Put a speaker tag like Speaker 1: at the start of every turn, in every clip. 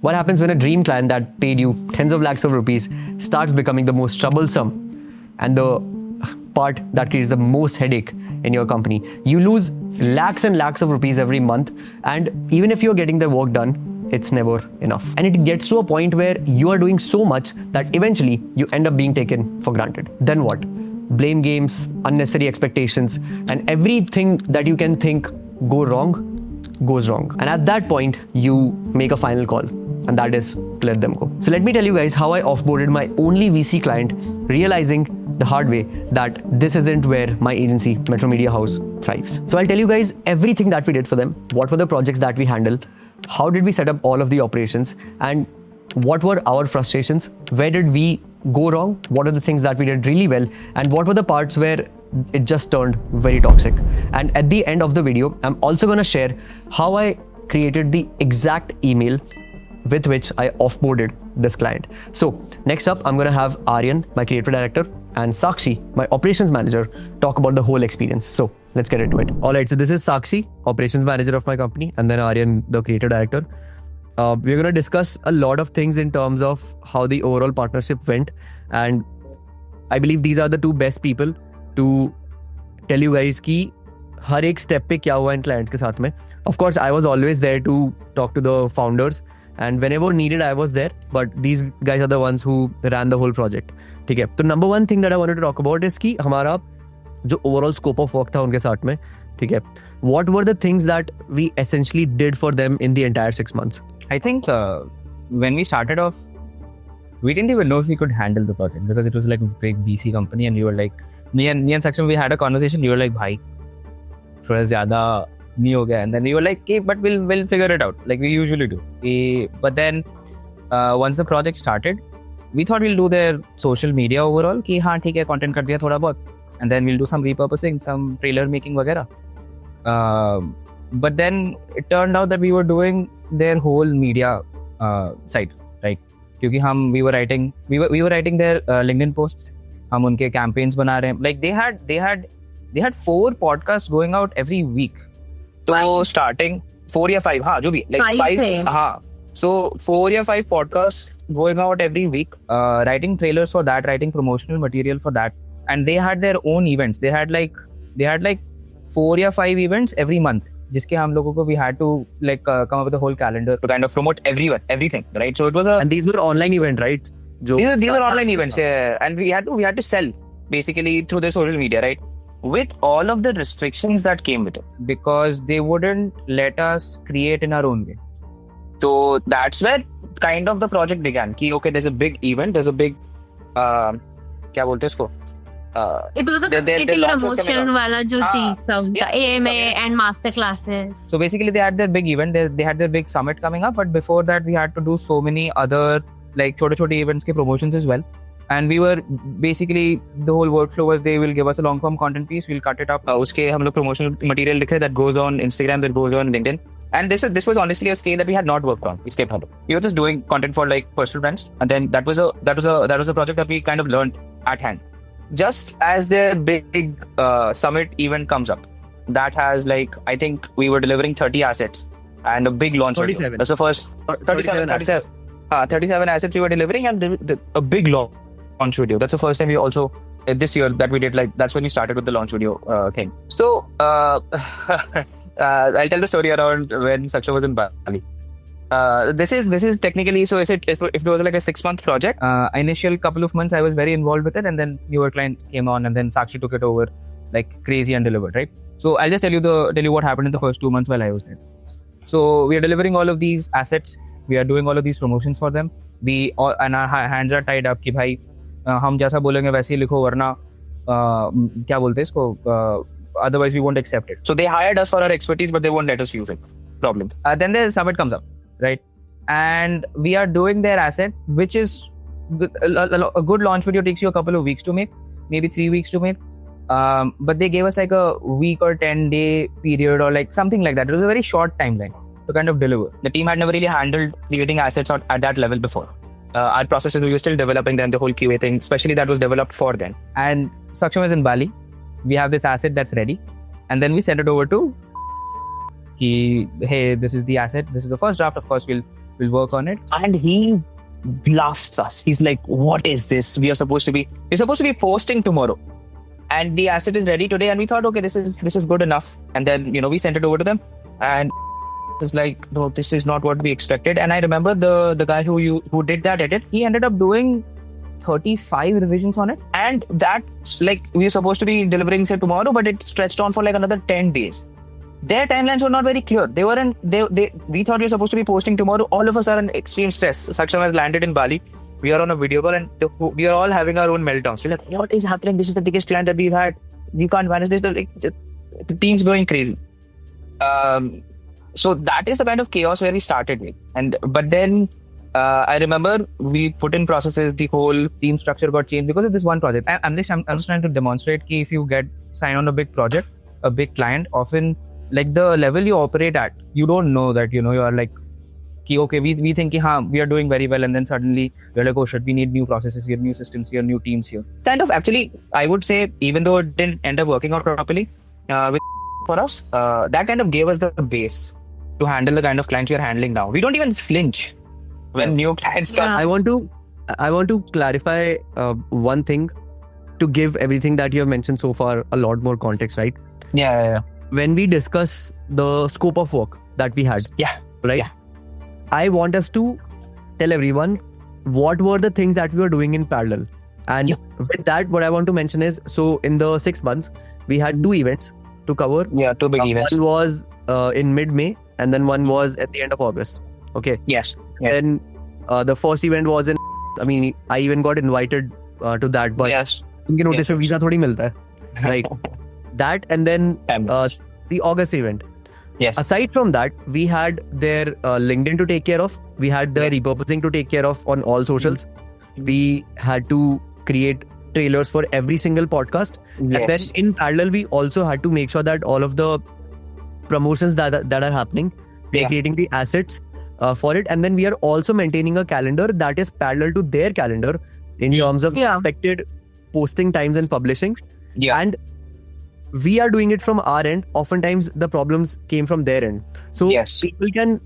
Speaker 1: What happens when a dream client that paid you tens of lakhs of rupees starts becoming the most troublesome and the part that creates the most headache in your company? You lose lakhs and lakhs of rupees every month, and even if you're getting the work done, it's never enough. And it gets to a point where you are doing so much that eventually you end up being taken for granted. Then what? Blame games, unnecessary expectations, and everything that you can think go wrong goes wrong. And at that point, you make a final call, and that is to let them go. So let me tell you guys how I offboarded my only VC client, realizing the hard way that this isn't where my agency, Metro Media House, thrives. So I'll tell you guys everything that we did for them, what were the projects that we handled, how did we set up all of the operations, and what were our frustrations, where did we go wrong, what are the things that we did really well, and what were the parts where it just turned very toxic. And at the end of the video, I'm also going to share how I created the exact email with which I offboarded this client. So next up, I'm going to have Aryan, my creative director, and Sakshi, my operations manager, talk about the whole experience. So let's get into it. All right, so this is Sakshi, operations manager of my company, and then Aryan, the creative director. We're going to discuss a lot of things in terms of how the overall partnership went. And I believe these are the two best people to tell you guys कि हर एक step पे क्या हुआ इन clients के साथ में. Of course, I was always there to talk to the founders, and whenever needed, I was there. But these guys are the ones who ran the whole project. ठीक है. तो number one thing that I wanted to talk about is कि हमारा जो overall scope of work था उनके साथ में, ठीक है. What were the things that we essentially did for them in the entire 6 months?
Speaker 2: I think when we started off, we didn't even know if we could handle the project because it was like a big VC company, and we were like, me and Saksham, we had a conversation. We were like, "Bhai, थोड़ा ज़्यादा नहीं हो गया?" And then we were like, "Okay, but we'll figure it out like we usually do." But then once the project started, we thought we'll do their social media overall. कि हाँ ठीक है, content कर दिया थोड़ा बहुत, and then we'll do some repurposing, some trailer making वगैरह. But then it turned out that we were doing their whole media side, right? क्योंकि we were writing their LinkedIn posts, हम उनके campaigns बना रहे हैं. Like they had 4 podcasts going out every week. So starting 4 या 5, हाँ जो भी like 5, हाँ. So 4 या 5 podcasts going out every week, writing trailers for that, writing promotional material for that, and they had their own events. They had like 4 या 5 events every month. जिसके हम लोगों को we had to like come up with a whole calendar to kind of promote everything, right? So it was
Speaker 1: and these were online event, right?
Speaker 2: These were online events, yeah. And we had to sell basically through the social media, right? With all of the restrictions that came with it, because they wouldn't let us create in our own way. So that's where kind of the project began. कि okay, there's a big event, there's a big क्या बोलते हैं इसको?
Speaker 3: It was a promotion वाला जो चीज सब, the AMA and master classes.
Speaker 2: So basically they had their big event, they had their big summit coming up, but before that we had to do so many other like छोटे events के promotions as well. And we were basically, the whole workflow was they will give us a long form content piece, we'll cut it up, उसके हम लोग promotional material लिख रहे that goes on Instagram, that goes on LinkedIn. And this was honestly a scale that we had not worked on. We were just doing content for like personal brands, and then that was a project that we kind of learned at hand. Just as their big summit event comes up, that has like, I think we were delivering 30 assets and a big launch.
Speaker 1: 37.
Speaker 2: That's the first 37 assets we were delivering, and a big launch video. That's the first time we also this year that we did, like that's when we started with the launch video thing. So I'll tell the story around when Sakshi was in Bali. This is technically, so if it was like a 6-month project, initial couple of months I was very involved with it, and then newer client came on, and then Sakshi took it over like crazy and delivered, right? So I'll just tell you what happened in the first 2 months while I was there. So we are delivering all of these assets, we are doing all of these promotions for them, and our hands are tied up कि भाई हम जैसा बोलेंगे वैसे ही लिखो, वरना क्या बोलते हैं इसको, otherwise we won't accept it. So they hired us for our expertise, but they won't let us use it. Problem. Then the summit comes up, right? And we are doing their asset, which is a good launch video takes you a couple of weeks to make, maybe 3 weeks to make. But they gave us like a week or 10-day period or like something like that. It was a very short timeline to kind of deliver. The team had never really handled creating assets at that level before. Our processes, we were still developing them, the whole QA thing, especially that was developed for them. And Saksham is in Bali. We have this asset that's ready. And then we send it over to hey, this is the asset, this is the first draft. Of course, we'll We'll work on it. And he blasts us. He's like, what is this? We're supposed to be posting tomorrow. And the asset is ready today. And we thought, okay, this is good enough. And then, we sent it over to them. And it's like, no, this is not what we expected. And I remember the guy who did that edit, he ended up doing 35 revisions on it. And that, like, we were supposed to be delivering say tomorrow, but it stretched on for like another 10 days. Their timelines were not very clear. We thought we were supposed to be posting tomorrow. All of us are in extreme stress. Saksham has landed in Bali. We are on a video call and we are all having our own meltdowns. We're like, what is happening? This is the biggest client that we've had. We can't manage this. Like, the team's going crazy. So that is the kind of chaos where we started with. But then I remember we put in processes, the whole team structure got changed because of this one project. I'm just trying to demonstrate that if you get signed on a big project, a big client, often like the level you operate at, you don't know that, you are like, okay, we think we are doing very well, and then suddenly we're like, oh shit, we need new processes here, new systems here, new teams here. Kind of, actually, I would say, even though it didn't end up working out properly for us, that kind of gave us the base to handle the kind of clients we are handling now. We don't even flinch when new clients come.
Speaker 1: I want to clarify one thing to give everything that you have mentioned so far a lot more context, right?
Speaker 2: Yeah.
Speaker 1: When we discuss the scope of work that we had, right?
Speaker 2: Yeah.
Speaker 1: I want us to tell everyone what were the things that we were doing in parallel. And with that, what I want to mention is, so in the 6 months, we had 2 events to cover.
Speaker 2: Yeah, 2 big events.
Speaker 1: One was in mid-May, and then one was at the end of August. Okay.
Speaker 2: Yes.
Speaker 1: Then the first event was in, I even got invited to that, but उनके notice पे visa थोड़ी मिलता है, right? That, and then the August event.
Speaker 2: Yes.
Speaker 1: Aside from that, we had their LinkedIn to take care of. We had the repurposing to take care of on all socials. We had to create trailers for every single podcast.
Speaker 2: Yes.
Speaker 1: And then in parallel, we also had to make sure that all of the promotions that are happening, we are creating the assets for it. And then we are also maintaining a calendar that is parallel to their calendar in terms of expected posting times and publishing.
Speaker 2: Yeah.
Speaker 1: And we are doing it from our end. Oftentimes the problems came from their end. So people can,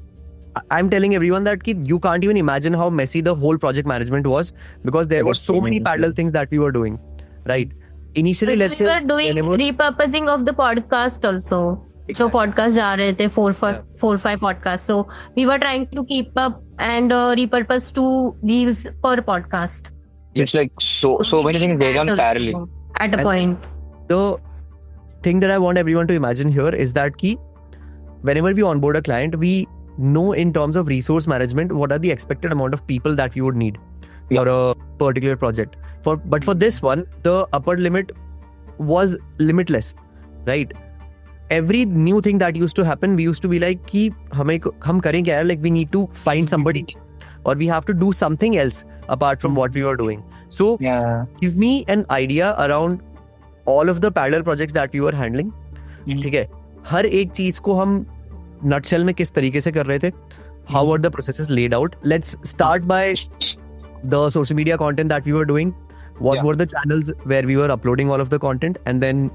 Speaker 1: I'm telling everyone that you can't even imagine how messy the whole project management was, because there were so many parallel things that we were doing, right? Initially, let's say
Speaker 3: we were doing repurposing of the podcast also. Exactly. So podcast जा रहे थे 4-5 podcasts. So we were trying to keep up and repurpose 2 reels per podcast.
Speaker 2: It's like so many things going on parallel
Speaker 3: at a point.
Speaker 1: The thing that I want everyone to imagine here is that whenever we onboard a client, we know in terms of resource management what are the expected amount of people that we would need for a particular project. But for this one, the upper limit was limitless, right? Every new thing that used to happen, we used to be like, हम करें क्या? Like we need to find somebody, or we have to do something else apart from what we were doing. So give me an idea around all of the parallel projects that we were handling. ठीक है, हर एक चीज को हम nutshell में किस तरीके से कर रहे थे? How were the processes laid out? Let's start by the social media content that we were doing. What were the channels where we were uploading all of the content? And then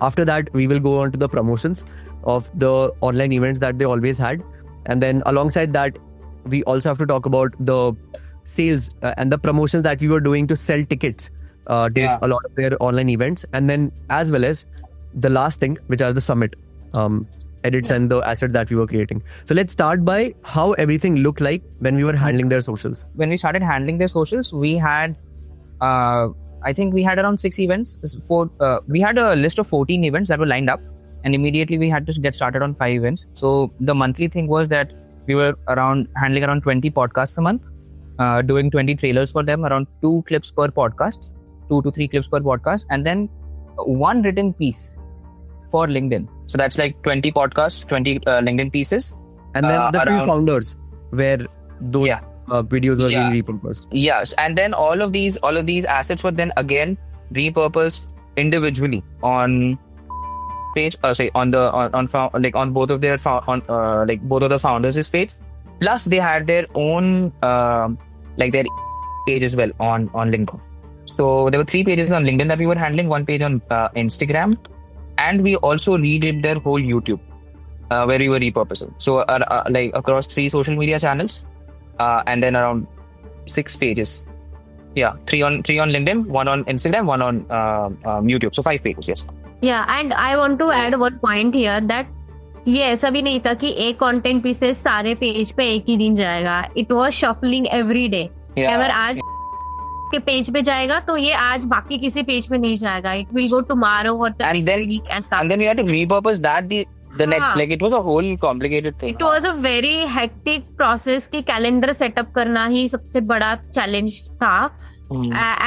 Speaker 1: after that, we will go on to the promotions of the online events that they always had. And then alongside that, we also have to talk about the sales and the promotions that we were doing to sell tickets to a lot of their online events. And then as well as the last thing, which are the summit edits and the assets that we were creating. So let's start by how everything looked like when we were handling their socials.
Speaker 2: When we started handling their socials, we had I think we had around 6 events. We had a list of 14 events that were lined up, and immediately we had to get started on 5 events. So the monthly thing was that we were handling around 20 podcasts a month, doing 20 trailers for them, around 2 clips per podcast, 2 to 3 clips per podcast, and then 1 written piece for LinkedIn. So that's like 20 podcasts, 20 LinkedIn pieces.
Speaker 1: And then the 2 founders where those videos were being repurposed.
Speaker 2: Yes, and then all of these assets were then again repurposed individually on page, on both of their both of the founders' page. Plus, they had their own their page as well on LinkedIn. So there were 3 pages on LinkedIn that we were handling, 1 page on Instagram, and we also redid their whole YouTube where we were repurposing. So across 3 social media channels, and then around 6 pages. Yeah, three on LinkedIn, 1 on Instagram, 1 on YouTube. So 5 pages, yes.
Speaker 3: Yeah, and I want to add one point here that ये ऐसा भी नहीं था कि एक content pieces सारे page पे एक ही दिन जाएगा. It was shuffling every day.
Speaker 2: Yeah.
Speaker 3: अगर आज के पेज पे जाएगा तो ये आज बाकी किसी पेज पे नहीं जाएगा. इट विल गो टुमारो और द
Speaker 2: And then-
Speaker 3: वीक ऐसा.
Speaker 2: And then we had to repurpose that the next,
Speaker 3: हाँ.
Speaker 2: like it was a whole complicated thing.
Speaker 3: It was a very hectic process कि calendar setup करना ही सबसे बड़ा challenge था.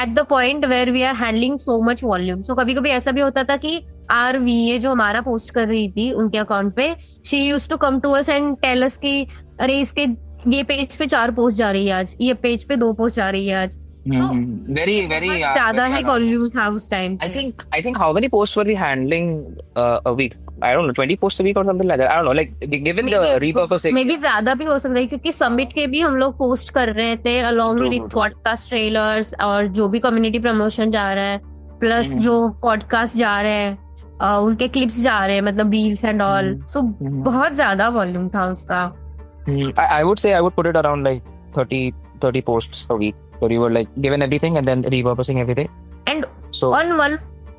Speaker 3: At the point where we are handling so much volume. So कभी कभी ऐसा भी होता था कि आरवी ये जो हमारा पोस्ट कर रही थी उनके अकाउंट पे, she used to come to us and tell us कि अरे इसके ये पेज पे 4 पोस्ट जा रही है आज, ये पेज पे 2 पोस्ट जा रही है आज.
Speaker 2: Very
Speaker 3: ज्यादा है वॉल्यूम था उस time.
Speaker 2: I think how many posts were we handling a week? I don't know, 20 posts a week or something like that. I don't know, like given the repurposing.
Speaker 3: May be ज्यादा भी हो सकता है क्योंकि summit के भी हम लोग पोस्ट कर रहे थे along
Speaker 2: True,
Speaker 3: with
Speaker 2: true.
Speaker 3: Podcast trailers और जो भी कम्युनिटी प्रमोशन जा रहा है प्लस जो पॉडकास्ट जा रहे हैं उनके क्लिप्स जा रहे हैं, मतलब रील्स एंड ऑल. सो बहुत ज्यादा वॉल्यूम था उसका.
Speaker 2: I would say I would put it around like 30 posts a week, where we were like given everything and then repurposing everything.
Speaker 3: And
Speaker 2: So
Speaker 3: on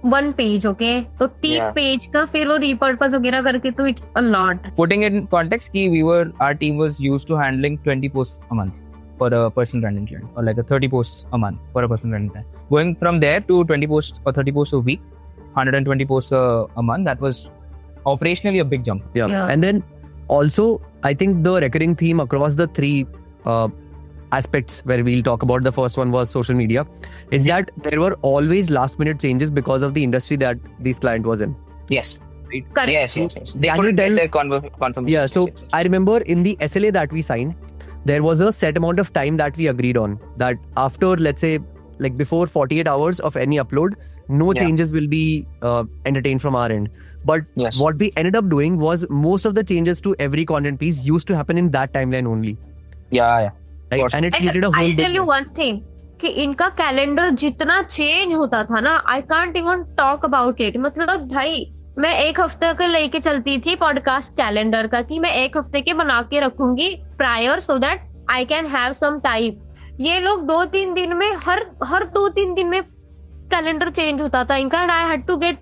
Speaker 3: one page. Okay, तो 3
Speaker 2: Yeah.
Speaker 3: Page का फिर वो repurpose वगैरह करके तो it's a lot.
Speaker 2: putting it in context, our team was used to handling 20 posts a month for a personal branding client, or like a 30 posts a month for a personal branding client. Going from there to 20 posts or 30 posts a week, 120 posts a month, that was operationally a big jump.
Speaker 1: Yeah.
Speaker 3: Yeah.
Speaker 1: And then also, I think the recurring theme across the 3 aspects where we'll talk about, the first one was social media. It's that there were always last minute changes because of the industry that this client was in.
Speaker 2: Yes.
Speaker 3: Correct.
Speaker 2: Yes. They
Speaker 1: Can you
Speaker 2: couldn't
Speaker 1: tell-
Speaker 2: get their confirmation.
Speaker 1: Yeah, so I remember in the SLA that we signed, there was a set amount of time that we agreed on, that after, let's say, like before 48 hours of any upload, no
Speaker 2: Yeah.
Speaker 1: changes will be entertained from our end. But
Speaker 2: Yes.
Speaker 1: what we ended up doing was most of the changes to every content piece used to happen in that timeline only,
Speaker 2: Yeah.
Speaker 1: right?
Speaker 2: course.
Speaker 1: And it
Speaker 3: And
Speaker 1: created a whole
Speaker 3: I'll tell
Speaker 1: big
Speaker 3: you
Speaker 1: mess.
Speaker 3: one thing कि इनका calendar जितना change होता था ना, I can't even talk about it. मतलब भाई मैं एक हफ्ते का लेके चलती थी पॉडकास्ट कैलेंडर का कि मैं एक हफ्ते के बना के रखूंगी prior so that I can have some time. ये लोग 2-3 दिन में हर 2-3 दिन में कैलेंडर चेंज होता था इनका. And I had to get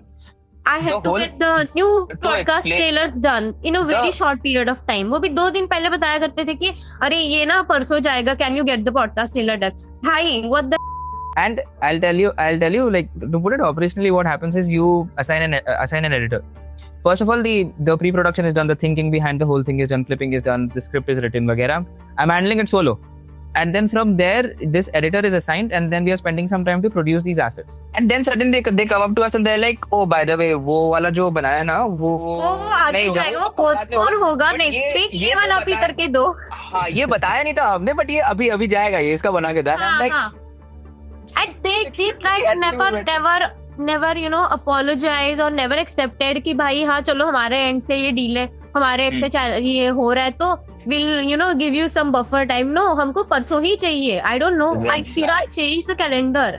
Speaker 3: the new podcast
Speaker 2: explain-
Speaker 3: trailers done in a very
Speaker 2: The-
Speaker 3: short period of time. वो भी 2 दिन पहले बताया करते थे कि अरे ये ना परसों जाएगा, can you get the podcast trailer done. भाई what the
Speaker 2: And I'll tell you, like, to put it operationally, what happens is you assign an editor. First of all, the pre-production is done, the thinking behind the whole thing is done, clipping is done, the script is written, वगैरह. I'm handling it solo. And then from there, this editor is assigned, and then we are spending some time to produce these assets. And then suddenly they come up to us and they're like, oh, by the way, वो वाला जो बनाया ना, वो
Speaker 3: आगे
Speaker 2: नहीं
Speaker 3: जाएगा, वो
Speaker 2: वो
Speaker 3: पोस्टपोन होगा
Speaker 2: But
Speaker 3: नेक्स्ट वीक. ये
Speaker 2: तो
Speaker 3: वाला अभी
Speaker 2: बताया-
Speaker 3: करके दो.
Speaker 2: हाँ, ये बताया नहीं था हमने, बट ये अभी जाएगा, ये इसका बना के था.
Speaker 3: And they guys never apologize or never accepted कि भाई हाँ चलो हमारे एंड से ये डील है, हमारे एंड से ये हो रहा है तो we'll give you some buffer time. No, हमको परसों ही चाहिए. I don't know. I should I change the calendar.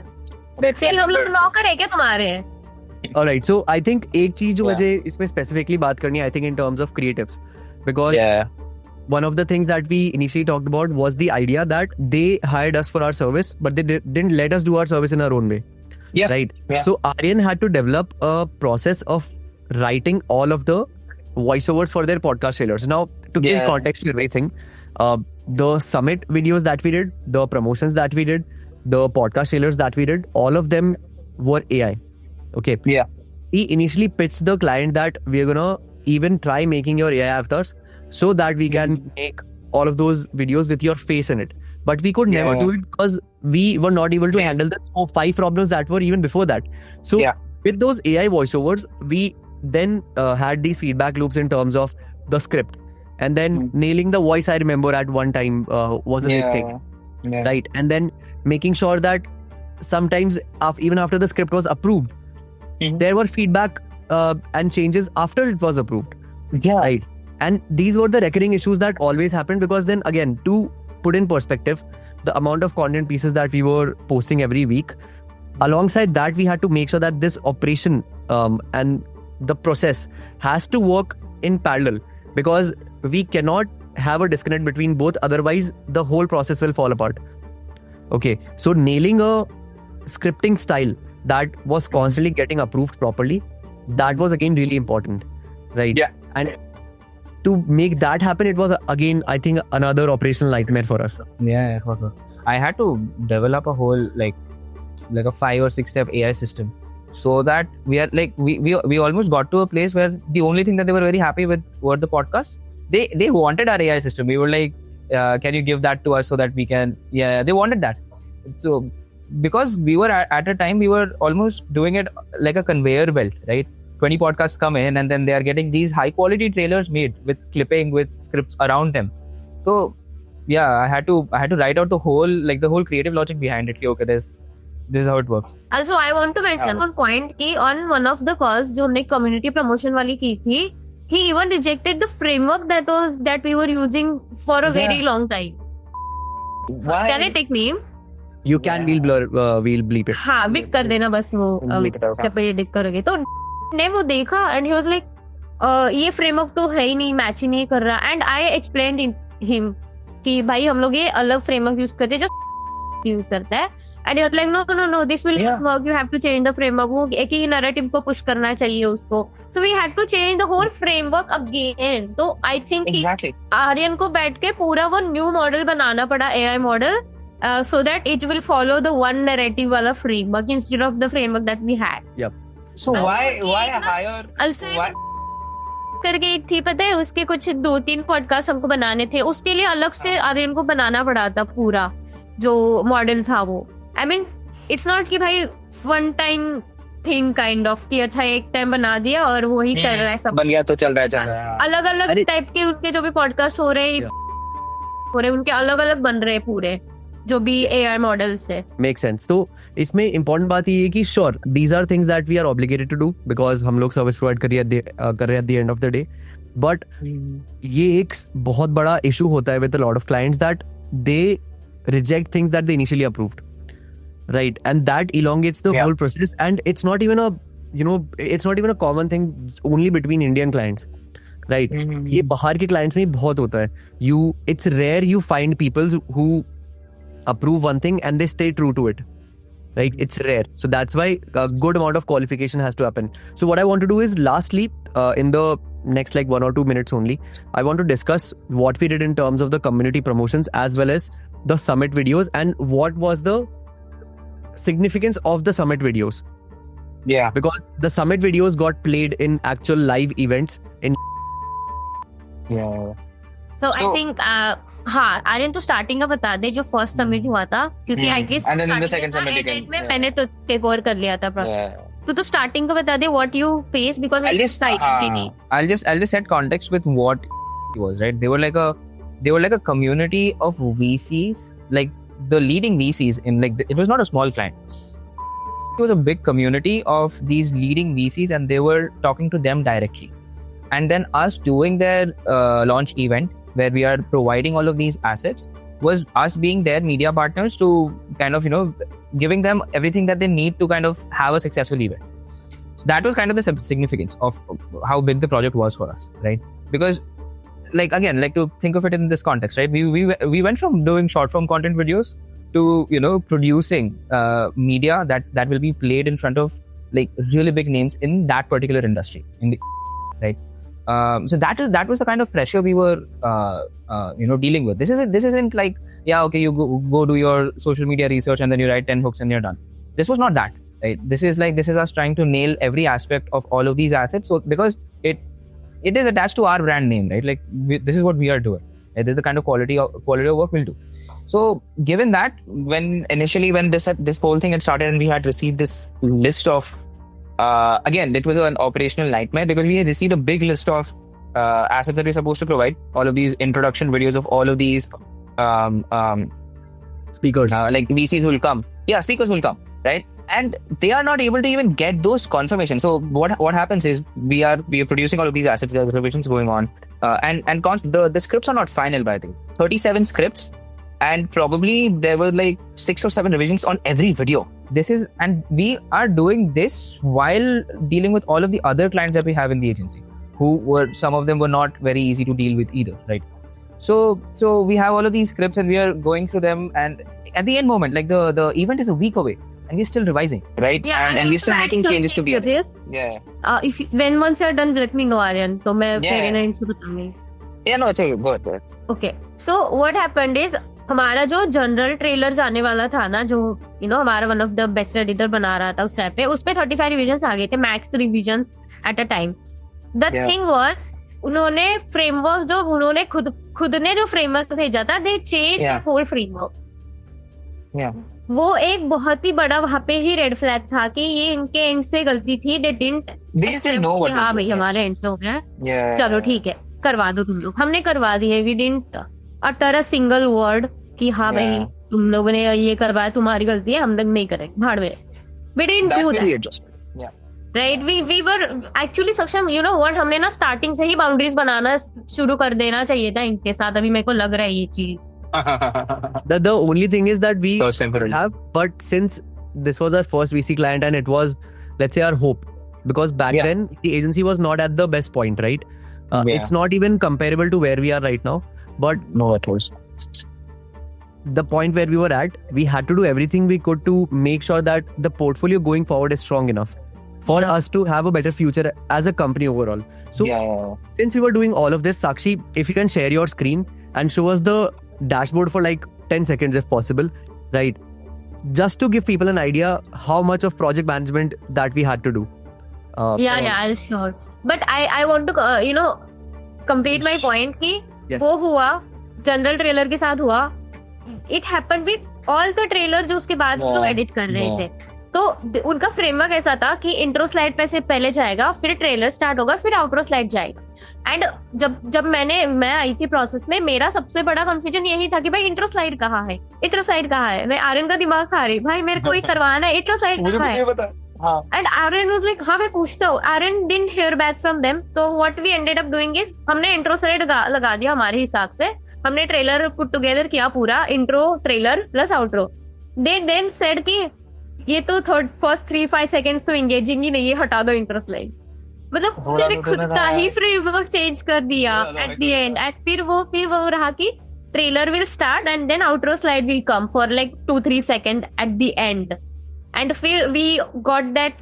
Speaker 3: फिर हम लोग नौकर है क्या तुम्हारे?
Speaker 1: Alright, so I think एक चीज जो
Speaker 2: Yeah.
Speaker 1: मुझे इसमें specifically बात करनी है, I think in terms of creatives, because
Speaker 2: Yeah.
Speaker 1: one of the things that we initially talked about was the idea that they hired us for our service, but they didn't let us do our service in our own way.
Speaker 2: Yeah.
Speaker 1: Right.
Speaker 2: Yeah.
Speaker 1: So Aryan had to develop a process of writing all of the voiceovers for their podcast trailers. Now, to give
Speaker 2: Yeah.
Speaker 1: context to everything, the summit videos that we did, the promotions that we did, the podcast trailers that we did, all of them were AI. Okay.
Speaker 2: Yeah.
Speaker 1: We initially pitched the client that we're gonna even try making your AI avatars so that we can make all of those videos with your face in it. But we could never
Speaker 2: Yeah.
Speaker 1: do it because we were not able to handle the 5 problems that were even before that. So
Speaker 2: Yeah.
Speaker 1: with those AI voiceovers, we then had these feedback loops in terms of the script. And then nailing the voice, I remember at one time was a big thing.
Speaker 2: Yeah.
Speaker 1: Right. And then making sure that sometimes even after the script was approved,
Speaker 2: Mhm.
Speaker 1: there were feedback and changes after it was approved.
Speaker 2: Yeah.
Speaker 1: Right. And these were the recurring issues that always happened because then again, to put in perspective, the amount of content pieces that we were posting every week, alongside that, we had to make sure that this operation and the process has to work in parallel, because we cannot have a disconnect between both, otherwise the whole process will fall apart. Okay, so nailing a scripting style that was constantly getting approved properly, that was again really important, right?
Speaker 2: Yeah.
Speaker 1: And to make that happen, it was again, I think, another operational nightmare for us.
Speaker 2: Yeah, for sure. I had to develop a whole like a 5 or 6 step AI system, so that we are like we almost got to a place where the only thing that they were very happy with were the podcasts. They wanted our AI system. We were like, can you give that to us so that we can? Yeah, they wanted that. So because we were at a time, we were almost doing it like a conveyor belt, right? 20 podcasts come in, and then they are getting these high quality trailers made with clipping, with scripts around them. So yeah, I had to write out the whole creative logic behind it. Okay, this is how it works.
Speaker 3: Also, I want to mention one point कि on one of the calls जो हमने community promotion वाली की थी, he even rejected the framework that we were using for a very long time.
Speaker 2: Why?
Speaker 3: Can I take names?
Speaker 1: You can, we'll bleep it.
Speaker 3: हाँ, बिक कर देना बस वो
Speaker 2: Bleep it out,
Speaker 3: जब ये डिक करोगे तो ने वो देखा and he was like ये फ्रेमवर्क तो है ही नहीं, मैच ही नहीं कर रहा. एंड आई एक्सप्लेन्ड हिम कि भाई हम लोग ये अलग फ्रेमवर्क यूज करते हैं जो यूज करता है. And you are like no this will not work, you have to change the framework. वो एक ही नैरेटिव को पुश करना चाहिए उसको. So we had to change the whole framework again. तो आई थिंक आर्यन को बैठ के पूरा वो न्यू मॉडल बनाना पड़ा, AI model, so that it will follow the one narrative wala framework instead of the framework that we had.
Speaker 1: Yep.
Speaker 2: So why hire?
Speaker 3: Also करके एक थी पता है, उसके कुछ 2-3 पॉडकास्ट हमको बनाने थे, उसके लिए अलग से आर्यन को बनाना पड़ा था पूरा जो मॉडल था वो. आई मीन इट्स नॉट कि भाई one time thing kind of कि अच्छा एक टाइम बना दिया और वही चल रहा है, सब
Speaker 2: बन गया तो चल रहा है.
Speaker 3: अलग अलग टाइप के उनके जो भी पॉडकास्ट हो रहे हैं उनके अलग अलग बन रहे हैं पूरे जो भी एआई मॉडल्स है.
Speaker 1: Make sense. तो इसमें इंपॉर्टेंट बात ये है कि sure these are things that we are obligated to do because हम लोग सर्विस प्रोवाइड कर रहे हैं at the end of the day. But ये एक बहुत बड़ा इशू होता है with a lot of clients that they reject things that they initially approved, right? And that elongates the whole process, and it's not even a common thing only between Indian clients, right? ये बाहर के clients में बहुत होता है. It's rare you find people who approve one thing and they stay true to it, right? It's rare. So that's why a good amount of qualification has to happen. So what I want to do is lastly, in the next like 1 or 2 minutes only, I want to discuss what we did in terms of the community promotions as well as the summit videos and what was the significance of the summit videos.
Speaker 2: Yeah.
Speaker 1: Because the summit videos got played in actual live events in.
Speaker 2: Yeah.
Speaker 3: So I think हाँ आर्यन तो starting का बता दे जो first summit हुआ था, क्योंकि I guess
Speaker 2: And then in the second summit again.
Speaker 3: में मैंने तो टेक ओवर कर लिया था प्रोसेस. तो स्टार्टिंग का बता दे what you face because
Speaker 2: I'll just set context with what it was, right? They were like a community of VCs, like the leading VCs in it was not a small client. It was a big community of these leading VCs, and they were talking to them directly. And then us doing their launch event where we are providing all of these assets was us being their media partners to kind of giving them everything that they need to kind of have a successful event. So that was kind of the significance of how big the project was for us, right? Because to think of it in this context, right? We went from doing short form content videos to producing media that will be played in front of like really big names in that particular industry, right? So that was the kind of pressure we were dealing with. This isn't like you go do your social media research and then you write 10 hooks and you're done. This was not that, right? This is us trying to nail every aspect of all of these assets. So because it is attached to our brand name, right? Like this is what we are doing. Right? This is the kind of quality of work we'll do. So given that, when this whole thing had started and we had received this list of again, it was an operational nightmare because we had received a big list of assets that we're supposed to provide. All of these introduction videos of all of these
Speaker 1: speakers,
Speaker 2: like VCs will come. Yeah, speakers will come, right? And they are not able to even get those confirmations. So what happens is we are producing all of these assets. There are revisions going on, and the scripts are not final. By the way, 37 scripts, and probably there were like 6 or 7 revisions on every video. And we are doing this while dealing with all of the other clients that we have in the agency, some of them were not very easy to deal with either, right? So we have all of these scripts and we are going through them, and at the end moment, like the event is a week away and we're still revising, right?
Speaker 3: Yeah,
Speaker 2: and we're still making changes to be
Speaker 3: this.
Speaker 2: Yeah.
Speaker 3: When once you're done, let me know, Aryan. तो मैं
Speaker 2: Yeah.
Speaker 3: फिर इन्हें इनसे बताऊंगी.
Speaker 2: Yeah, no, it's okay. Go ahead.
Speaker 3: Okay so what happened is हमारा जो general trailer जाने वाला था ना, जो हमारा one of the best editor बना रहा था उस टाइम पे, उस पे 35 रिविजन्स आ गए थे, max revisions at a time. The thing was उन्होंने फ्रेमवर्क जो उन्होंने खुद ने जो फ्रेमवर्क भेजा था, दे चेंज होल फ्रेमवर्क. वो एक बहुत ही बड़ा वहां पे ही रेड फ्लैग था कि ये इनके एंड से गलती थी. दे डिडंट
Speaker 2: know what
Speaker 3: हाँ
Speaker 2: to do.
Speaker 3: भाई हमारे एंड से हो गया,
Speaker 2: Yeah.
Speaker 3: चलो ठीक है करवा दो तुम लोग. हमने करवा दिए. We didn't utter a single word कि हाँ भाई तुम लोगों ने ये करवाया, तुम्हारी गलती है, हम लोग नहीं करेंगे, भाड़ में. We didn't do that, right? We were actually सक्षम, व्हाट, हमने ना स्टार्टिंग से ही बाउंड्रीज बनाना शुरू कर देना चाहिए था इनके साथ. अभी मेरे को लग रहा है ये चीज.
Speaker 1: The only thing is that we
Speaker 2: That was temporary.
Speaker 1: have, but since this was our first VC client and it was, let's say, our hope, because back
Speaker 2: Yeah.
Speaker 1: then the agency was not at the best point, right?
Speaker 2: Yeah.
Speaker 1: It's not even comparable to where we are right now. But
Speaker 2: No, it was.
Speaker 1: the point where we were at, we had to do everything we could to make sure that the portfolio going forward is strong enough for us to have a better future as a company overall. So since we were doing all of this, Sakshi, if you can share your screen and show us the dashboard for like 10 seconds if possible, right? Just to give people an idea how much of project management that we had to do.
Speaker 3: Yeah, I'll sure. But I want to complete my point कि
Speaker 1: Yes.
Speaker 3: वो हुआ general trailer के साथ हुआ. It happened with all the trailer जो उसके बाद तो एडिट कर रहे थे. तो उनका फ्रेमवर्क ऐसा था कि इंट्रो स्लाइड पे से पहले जाएगा, फिर ट्रेलर स्टार्ट होगा, फिर आउटरो स्लाइड जाएगा. एंड जब मैं आई थी प्रोसेस में, मेरा सबसे बड़ा कंफ्यूजन यही था कि भाई इंट्रो स्लाइड कहाँ है, इंट्रो स्लाइड कहाँ है. मैं आर्यन का दिमाग खा रही, भाई मेरे को ही करवाना है, इंट्रो स्लाइड कहाँ है. And Aaron was like, हाँ मैं पूछता हूँ. Aaron didn't hear back from them. So what we ended up doing is हमने इंट्रो स्लाइड लगा दिया हमारे हिसाब से. हमने ट्रेलर पुट टुगेदर किया पूरा, intro trailer plus outro. They then said कि ये तो फर्स्ट 3-5 सेकेंड्स तो एंगेजिंग ही नहीं है, हटा दो इंट्रो स्लाइड. मतलब उन्होंने खुद का ही फ्रेमवर्क चेंज कर दिया एट द एंड. एंड फिर वो रहा कि trailer will start and then outro slide will come for like 2-3 second at the end. And we got that,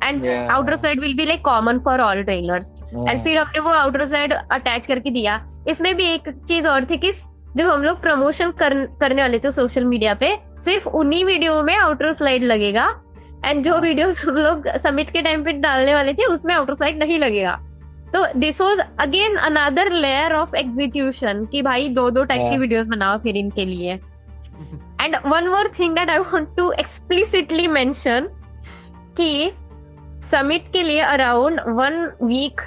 Speaker 3: and outer side will be like common for all trailers. And फिर हमने वो outer side attach करके दिया. इसमें भी एक चीज और थी कि जब हम लोग प्रमोशन करने वाले थे सोशल मीडिया पे, सिर्फ उन्हीं वीडियो में आउटर स्लाइड लगेगा. एंड जो वीडियो हम लोग सबमिट के टाइम पे डालने वाले थे उसमें आउटर स्लाइड नहीं लगेगा. तो this was again another layer of execution कि भाई 2 टाइप की वीडियोस बनाओ फिर इनके लिए. And one more thing that I want to explicitly mention कि समिट के लिए अराउंड 1 वीक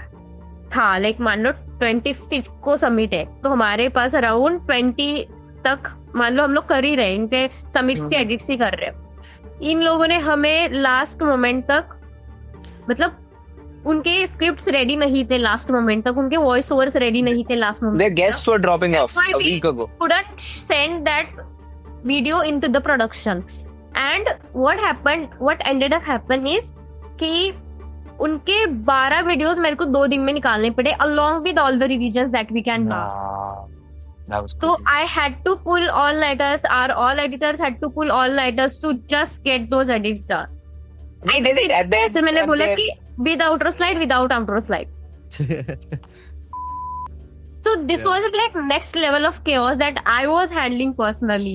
Speaker 3: था. लाइक मान लो 25th को समिट है, तो हमारे पास अराउंड 20 तक मान लो हम लोग कर ही रहे, इनके समिट के एडिट्स ही कर रहे हैं. इन लोगों ने हमें लास्ट मोमेंट तक, मतलब उनके स्क्रिप्ट्स रेडी नहीं थे लास्ट मोमेंट तक, उनके वॉइस ओवर्स रेडी नहीं थे last moment.
Speaker 2: Their guests were dropping off a week ago.
Speaker 3: Couldn't send that video into the production. And what ended up happen is कि उनके 12 वीडियोस मेरे को 2 दिन में निकालने पड़े along with all the revisions that we can do. So I had to pull all-nighters, our all editors had to pull all-nighters to just get those edits done.
Speaker 2: I did it at the
Speaker 3: ऐसे मैंने बोला कि with outro slide, without outro slide. So this was like next level of chaos that I was handling personally.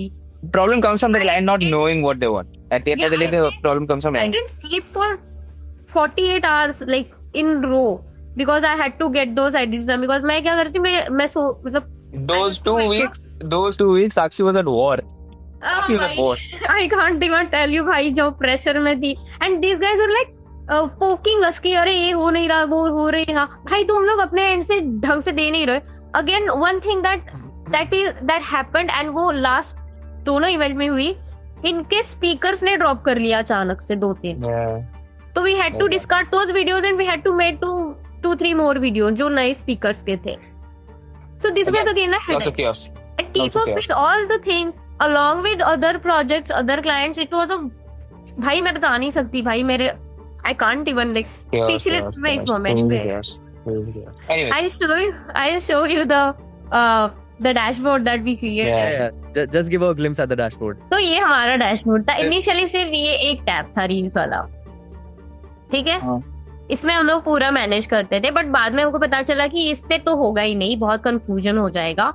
Speaker 2: Problem comes from the client not knowing what they want. At the end of the day, the problem comes from
Speaker 3: I didn't sleep for 48 hours like in row because I had to get those edits done. Because मैं क्या करती, मैं सो मतलब
Speaker 2: those 2 weeks Sakshi was at war. Sakshi was at war.
Speaker 3: I can't even tell you भाई जो pressure में थी. And these guys were like poking us कि अरे ये हो नहीं रहा, वो हो रहा. भाई तुम लोग अपने एंड से ढंग से दे नहीं रहे. Again one thing that happened, and वो लास्ट दोनों इवेंट में हुई, इनके स्पीकर्स ने ड्रॉप कर लिया अचानक से 2-3. तो we had to discard those videos and we had to make 2-3 more video जो नए स्पीकर्स के थे. So this was again a headache. And keep up with all the things along with other projects, other clients. It was a भाई मैं बता नहीं सकती भाई, मेरे I can't even like speechless में इस मोमेंट पे. I'll show you the the dashboard that we created.
Speaker 2: Yeah.
Speaker 1: Just give a glimpse at the dashboard.
Speaker 3: तो ये हमारा डैशबोर्ड था. इनिशियली सिर्फ ये एक टैब था रील्स वाला, ठीक है.
Speaker 2: हाँ.
Speaker 3: इसमें हम लोग पूरा मैनेज करते थे, बट बाद में हमको पता चला कि इससे तो होगा ही नहीं, बहुत कंफ्यूजन हो जाएगा.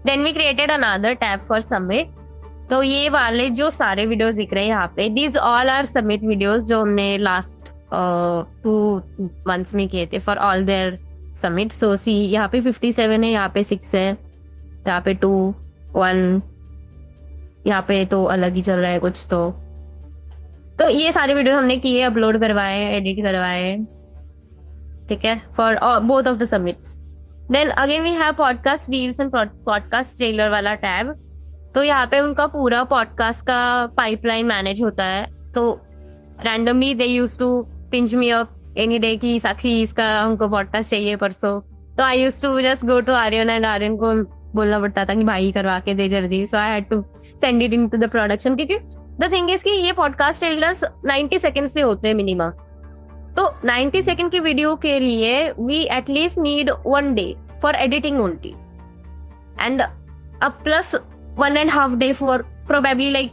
Speaker 3: Then we created another tab for submit. तो ये वाले जो सारे वीडियोस दिख रहे हैं यहाँ पे, these all are submit videos जो हमने लास्ट 2 months में किए थे for all their submit. So see यहाँ पे 57 है, यहाँ पे 6 है, यहाँ पे 2, 1, यहाँ पे तो अलग ही चल रहा है कुछ. तो ये सारे वीडियो हमने किए, अपलोड करवाए, एडिट करवाए, ठीक है, for both of the submits. Then again we have podcast reels and podcast trailer वाला टैब. तो यहाँ पे उनका पूरा पॉडकास्ट का पाइपलाइन मैनेज होता है. तो randomly they used to pinch me up any day की साक्षी इसका हमको पॉडकास्ट चाहिए परसों. तो I used to just go to Aryan and Aryan को बोलना पड़ता था कि भाई करवा के दे जल्दी. So I had to send it into the production, क्योंकि द थिंग इज कि ये पॉडकास्ट ट्रेलर्स 90 सेकंड से होते हैं मिनिमम. तो 90 सेकंड की वीडियो के लिए we at least need 1 day for editing only, and plus 1.5 day for probably like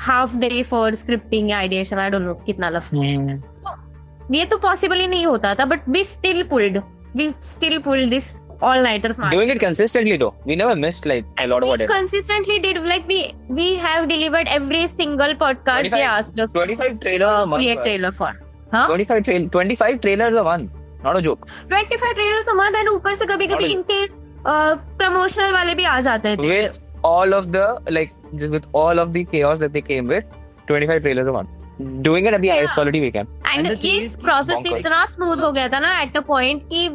Speaker 3: half day for scripting, ideation, I don't know कितना लफ. ये तो पॉसिबल ही नहीं होता था, but we still pulled this all-nighters.
Speaker 2: Doing it consistently though, we never missed like a lot of
Speaker 3: We
Speaker 2: whatever.
Speaker 3: consistently did, like we have delivered every single podcast they asked us
Speaker 2: 25 trailer a month.
Speaker 3: create trailer for. हाँ?
Speaker 2: 25 trailers a month, not a joke.
Speaker 3: 25 trailers a month, and ऊपर से कभी-कभी इनके promotional वाले भी आ जाते थे.
Speaker 2: With all of the with all of the chaos that they came with, 25 trailers a month. Doing it at the highest quality we can.
Speaker 3: And ये process इतना smooth हो गया था ना at a point कि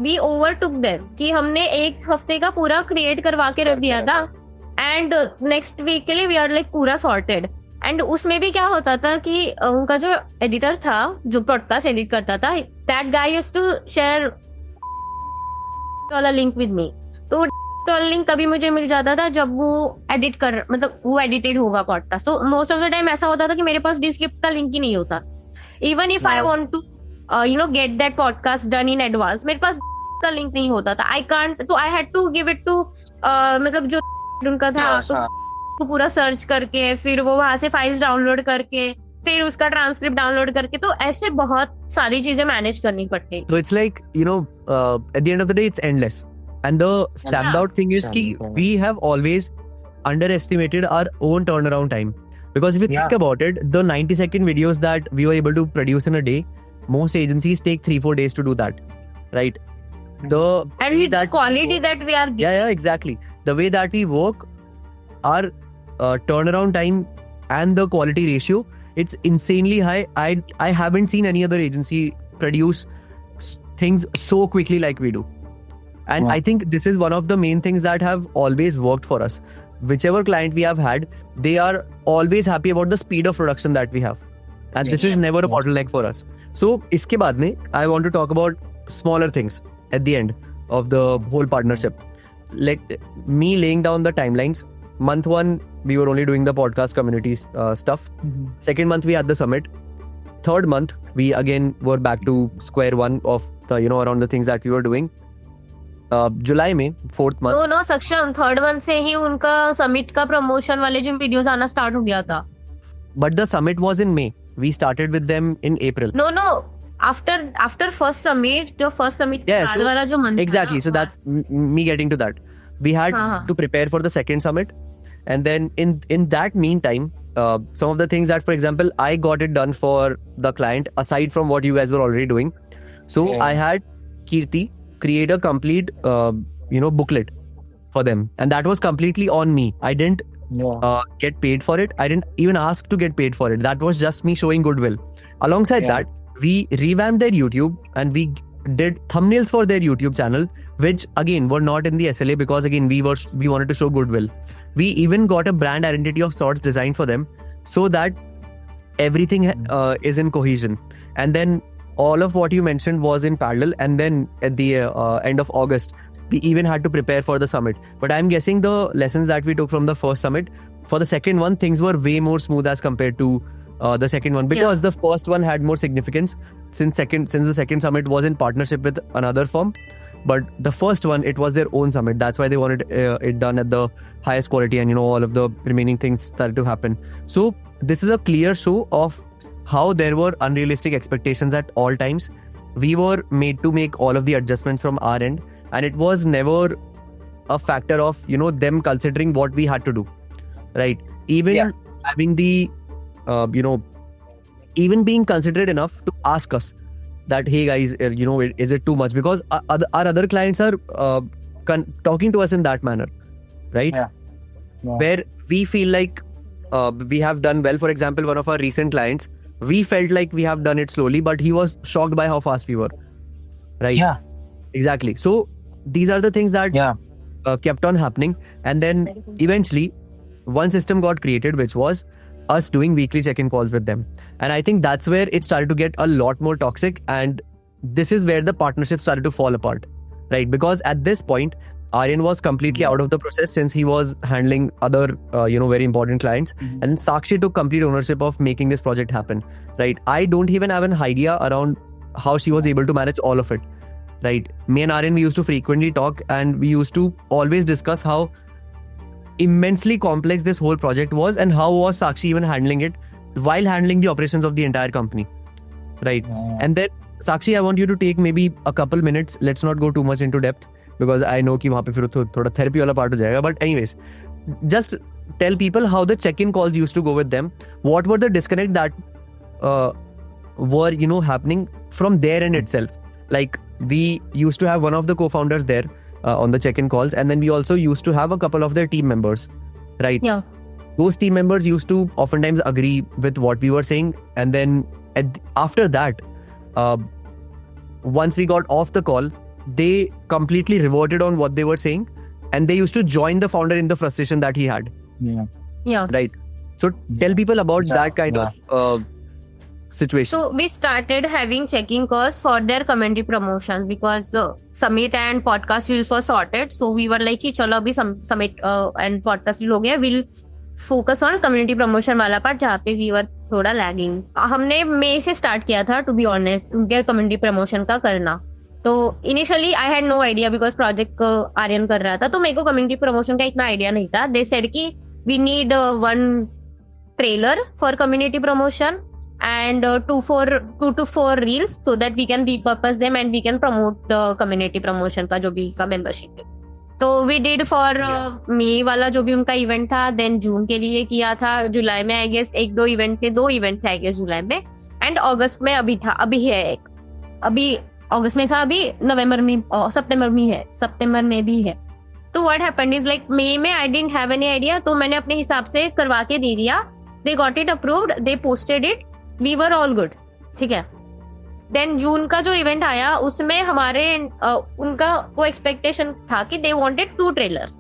Speaker 3: we overtook them, कि हमने एक हफ्ते का पूरा क्रिएट करवा के रख दिया था, एंड नेक्स्ट वीक के लिए वी आर लाइक पूरा सॉर्टेड. एंड उसमें भी क्या होता था कि उनका जो एडिटर था, जो पॉडकास्ट एडिट करता था, that guy used to share वाला लिंक विद मी. तो लिंक कभी मुझे मिल जाता था जब वो एडिट कर, मतलब वो एडिटेड होगा पॉडकास्ट. तो मोस्ट ऑफ द टाइम ऐसा होता था कि मेरे पास डिस्क्रिप्ट का लिंक ही नहीं होता. Even if I want to get that podcast done in advance, मेरे पास का लिंक नहीं होता था. आई कांट, तो I had to give it to, मतलब जो उनका था, तो पूरा सर्च करके फिर वो वहां से फाइल्स डाउनलोड करके फिर उसका ट्रांसक्रिप्ट डाउनलोड करके, तो ऐसे बहुत सारी चीजें मैनेज करनी पड़ती.
Speaker 1: So it's like, at the end of the day, it's endless. And the standout thing is कि we have always underestimated our own turnaround time. Because if you think about it, the 90-second videos that we were able to produce in a day, most agencies take 3-4 days to do that, right?
Speaker 3: And with the quality that we are giving.
Speaker 1: Yeah, exactly. The way that we work, our turnaround time and the quality ratio, it's insanely high. I haven't seen any other agency produce things so quickly like we do. And I think this is one of the main things that have always worked for us. Whichever client we have had, they are always happy about the speed of production that we have. And this is never a bottleneck for us. So, iske baad mein, I want to talk about smaller things at the end of the whole partnership. Let me laying down the timelines. Month 1, we were only doing the podcast community stuff. Second month, we had the summit. Third month, we again were back to square one of the, around the things that we were doing. जुलाई में 4th month.
Speaker 3: No सक्षम, 3rd month से ही उनका summit का promotion वाले जो videos आना start हो गया था.
Speaker 1: But the summit was in May. We started with them in April.
Speaker 3: No. After first summit, जो first summit बाद वाला जो month.
Speaker 1: Exactly. So that's me getting to that. We had to prepare for the second summit, and then in that meantime, some of the things that, for example, I got it done for the client aside from what you guys were already doing. So I had Kirti create a complete booklet for them, and that was completely on me. I didn't get paid for it. I didn't even ask to get paid for it. That was just me showing goodwill. Alongside that, we revamped their YouTube and we did thumbnails for their YouTube channel, which again were not in the SLA because again we wanted to show goodwill. We even got a brand identity of sorts designed for them so that everything is in cohesion. And then all of what you mentioned was in parallel, and then at the end of August, we even had to prepare for the summit. But I'm guessing the lessons that we took from the first summit, for the second one, things were way more smooth as compared to the second one, because the first one had more significance since the second summit was in partnership with another firm. but the first one, it was their own summit. That's why they wanted it done at the highest quality, and all of the remaining things started to happen. So this is a clear show of how there were unrealistic expectations at all times. We were made to make all of the adjustments from our end, and it was never a factor of them considering what we had to do, right? Even having the even being considerate enough to ask us that, hey guys, is it too much? Because our other clients are talking to us in that manner, right? Where we feel like we have done well. For example, one of our recent clients, we felt like we have done it slowly, but he was shocked by how fast we were, right? Exactly. So these are the things that kept on happening, and then eventually one system got created, which was us doing weekly check-in calls with them. And I think that's where it started to get a lot more toxic, and this is where the partnership started to fall apart, right? Because at this point, Aryan was completely out of the process since he was handling other very important clients, and Sakshi took complete ownership of making this project happen, right? I don't even have an idea around how she was able to manage all of it, right? Me and Aryan, we used to frequently talk, and we used to always discuss how immensely complex this whole project was, and how was Sakshi even handling it while handling the operations of the entire company, right? And then Sakshi, I want you to take maybe a couple minutes. Let's not go too much into depth, because I know कि वहाँ पे फिर थोड़ा therapy वाला part हो जाएगा. But anyways, just tell people how the check-in calls used to go with them. What were the disconnect that were happening from their end itself? Like, we used to have one of the co-founders there on the check-in calls, and then we also used to have a couple of their team members, right?
Speaker 3: Yeah.
Speaker 1: Those team members used to oftentimes agree with what we were saying, and then after that, once we got off the call, they completely reverted on what they were saying, and they used to join the founder in the frustration that he had.
Speaker 3: Yeah.
Speaker 1: Right. So tell people about that kind of situation.
Speaker 3: So we started having checking calls for their community promotions, because summit and podcast reels were sorted. So we were like कि चलो अभी summit and podcast reel हो गया, we'll focus on community promotion वाला part जहाँ पे we were थोड़ा lagging. हमने मई से start किया था, to be honest, उनके community promotion का करना. तो initially I had no idea, because project Aryan कर रहा था, तो मेरे को कम्युनिटी प्रमोशन का इतना आइडिया नहीं था. दे सेड कि we need 1 trailer for community promotion and 2 to 4 reels, so that we can repurpose them and we can promote the community promotion का जो भी का मेंबरशिप है. तो we did for मई वाला जो भी उनका इवेंट था, देन जून के लिए किया था, जुलाई में आई गेस 1-2 इवेंट थे, 2 इवेंट थे आई गेस जुलाई में, एंड अगस्त में अभी है एक, अभी अगस्त में था, अभी नवंबर में, सितंबर में भी है. तो what happened is like May में I didn't have any idea, तो मैंने अपने हिसाब से करवा के दे दिया. They got it approved, they posted it, we were all good, ठीक है. देन जून का जो इवेंट आया, उसमें हमारे उनका वो एक्सपेक्टेशन था कि they wanted 2 trailers.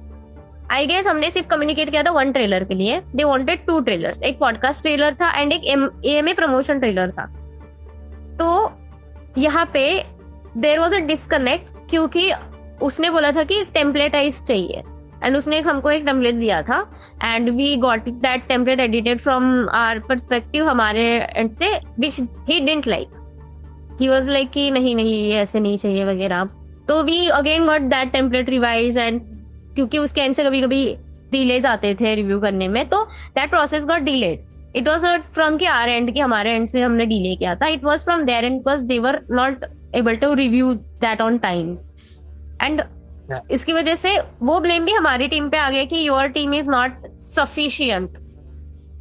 Speaker 3: I guess हमने सिर्फ कम्युनिकेट किया था 1 ट्रेलर के लिए. दे वांटेड 2 ट्रेलर्स, एक पॉडकास्ट ट्रेलर था एंड एक AMA प्रमोशन ट्रेलर था. तो यहाँ पे देयर वाज अ डिस्कनेक्ट, क्योंकि उसने बोला था कि टेम्पलेटाइज चाहिए, एंड उसने हमको एक टेम्पलेट दिया था, and we got that template edited from our perspective, हमारे एंड से, which he didn't like. He was like कि नहीं ये ऐसे नहीं चाहिए वगैरह. तो we again got that template revise, and क्योंकि उसके एंड से कभी कभी डिलेज आते थे रिव्यू करने में, तो that process got delayed. It was not from कि आर एंड, कि हमारे एंड से हमने डिले किया था. It was from their end, because they were not able to review that on time. And इसकी वजह से वो ब्लेम भी हमारी टीम पे आ गया कि your team is not sufficient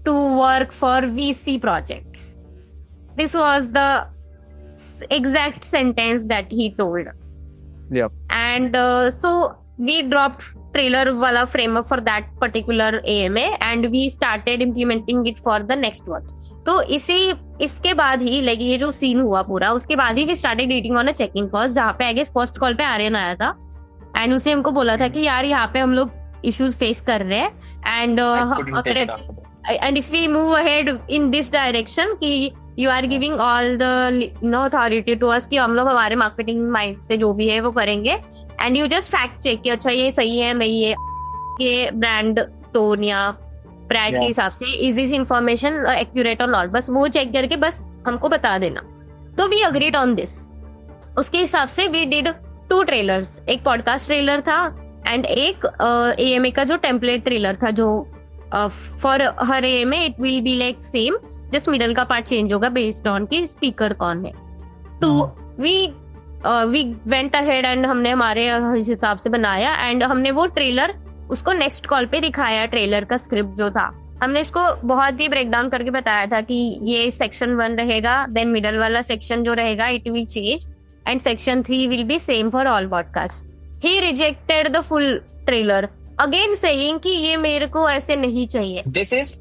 Speaker 3: to work for VC projects. This was the exact sentence that he told us. And so we dropped trailer वाला framework for that particular AMA, and we started implementing it for the next one. तो इसके बाद ही like ये जो scene हुआ पूरा, उसके बाद ही we started reading on a checking calls, जहाँ पे आई गेस फर्स्ट कॉल पे आर्यन आया था, एंड उसने हमको बोला था कि यार यहाँ पे हम लोग इश्यूज फेस कर रहे हैं, and if we move ahead in this direction कि you are giving all the authority to us, कि हम लोग हमारे मार्केटिंग माइंड से जो भी है वो करेंगे, and you just fact check कि अच्छा ये सही है नहीं है, ये ब्रांड टोन या ब्रांड के हिसाब से इज दिस इंफॉर्मेशन एक्यूरेट और नॉट, बस वो चेक करके बस हमको बता देना. तो वी अग्रीड ऑन दिस. उसके हिसाब से वी डिड 2 ट्रेलर्स, एक पॉडकास्ट ट्रेलर था एंड एक AMA का जो टेम्पलेट ट्रेलर था, जो for her AMA it will be like same, just middle का पार्ट चेंज होगा बेस्ड ऑन कि स्पीकर कौन है. तो वी वेंट अहेड एंड हमने हमारे हिसाब से बनाया एंड हमने वो ट्रेलर उसको नेक्स्ट कॉल पे दिखाया. ट्रेलर का स्क्रिप्ट जो था हमने इसको बहुत ही ब्रेक डाउन करके बताया था कि ये सेक्शन 1 रहेगा, देन मिडल वाला सेक्शन जो रहेगा it will change and section 3 will be same for all podcast. He rejected the full trailer again saying कि ये मेरे को ऐसे नहीं चाहिए.
Speaker 2: This is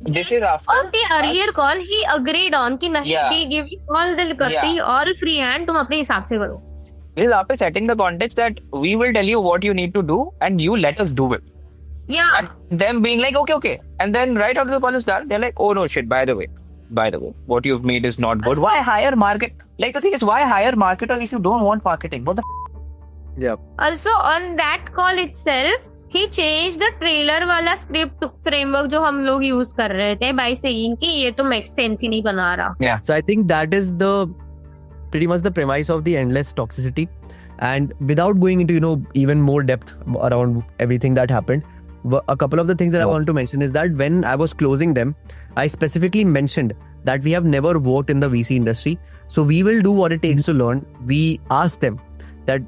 Speaker 2: after
Speaker 3: On the earlier call he agreed on कि नहीं, we give you all the liberty और free hand, तुम अपने हिसाब से करो.
Speaker 2: This is after setting the context that we will tell you what you need to do and you let us do it.
Speaker 3: Yeah.
Speaker 2: And them being like, okay. And then right after the call is done, they're like, oh no shit, by the way, what you've made is not good. Why hire market? Like the thing is, why hire marketer if you don't want marketing? What the
Speaker 1: Yeah.
Speaker 3: Also on that call itself he changed the trailer वाला script framework जो हम लोग use कर रहे थे by saying कि ये तो make sense ही नहीं बना रहा.
Speaker 2: Yeah.
Speaker 1: So I think that is pretty much the premise of the endless toxicity. And without going into even more depth around everything that happened, a couple of the things that I want to mention is that when I was closing them, I specifically mentioned that we have never worked in the VC industry, so we will do what it takes to learn. We asked them that